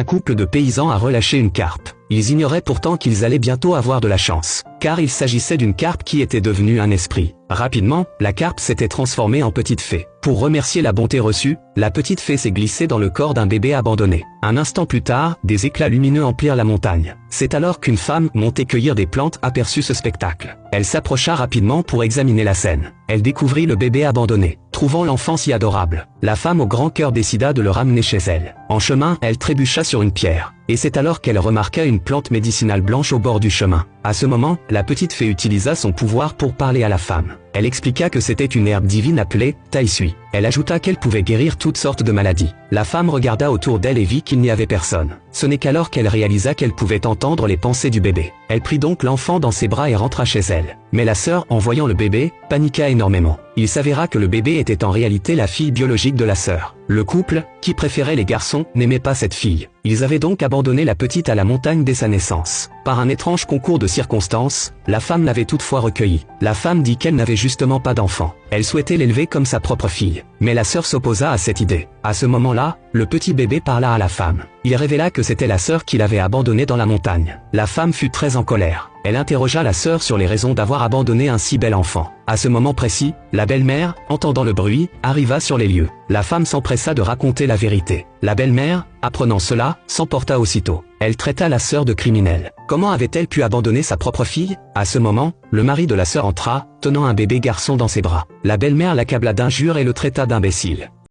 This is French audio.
Un couple de paysans a relâché une carpe. Ils ignoraient pourtant qu'ils allaient bientôt avoir de la chance, car il s'agissait d'une carpe qui était devenue un esprit. Rapidement, la carpe s'était transformée en petite fée. Pour remercier la bonté reçue, la petite fée s'est glissée dans le corps d'un bébé abandonné. Un instant plus tard, des éclats lumineux emplirent la montagne. C'est alors qu'une femme montait cueillir des plantes aperçut ce spectacle. Elle s'approcha rapidement pour examiner la scène. Elle découvrit le bébé abandonné. Trouvant l'enfant si adorable, la femme au grand cœur décida de le ramener chez elle. En chemin, elle trébucha sur une pierre. Et c'est alors qu'elle remarqua une plante médicinale blanche au bord du chemin. À ce moment, la petite fée utilisa son pouvoir pour parler à la femme. Elle expliqua que c'était une herbe divine appelée Tai Sui. Elle ajouta qu'elle pouvait guérir toutes sortes de maladies. La femme regarda autour d'elle et vit qu'il n'y avait personne. Ce n'est qu'alors qu'elle réalisa qu'elle pouvait entendre les pensées du bébé. Elle prit donc l'enfant dans ses bras et rentra chez elle. Mais la sœur, en voyant le bébé, paniqua énormément. Il s'avéra que le bébé était en réalité la fille biologique de la sœur. Le couple, qui préférait les garçons, n'aimait pas cette fille. Ils avaient donc abandonné la petite à la montagne dès sa naissance. Par un étrange concours de circonstances, la femme l'avait toutefois recueillie. La femme dit qu'elle n'avait justement pas d'enfant. Elle souhaitait l'élever comme sa propre fille. Mais la sœur s'opposa à cette idée. À ce moment-là, le petit bébé parla à la femme. Il révéla que c'était la sœur qui l'avait abandonné dans la montagne. La femme fut très en colère. Elle interrogea la sœur sur les raisons d'avoir abandonné un si bel enfant. À ce moment précis, la belle-mère, entendant le bruit, arriva sur les lieux. La femme s'empressa de raconter la vérité. La belle-mère, apprenant cela, s'emporta aussitôt. Elle traita la sœur de criminelle. Comment avait-elle pu abandonner sa propre fille? À ce moment, le mari de la sœur entra, tenant un bébé garçon dans ses bras. La belle-mère l'accabla d'injures et le traita d'imbécile.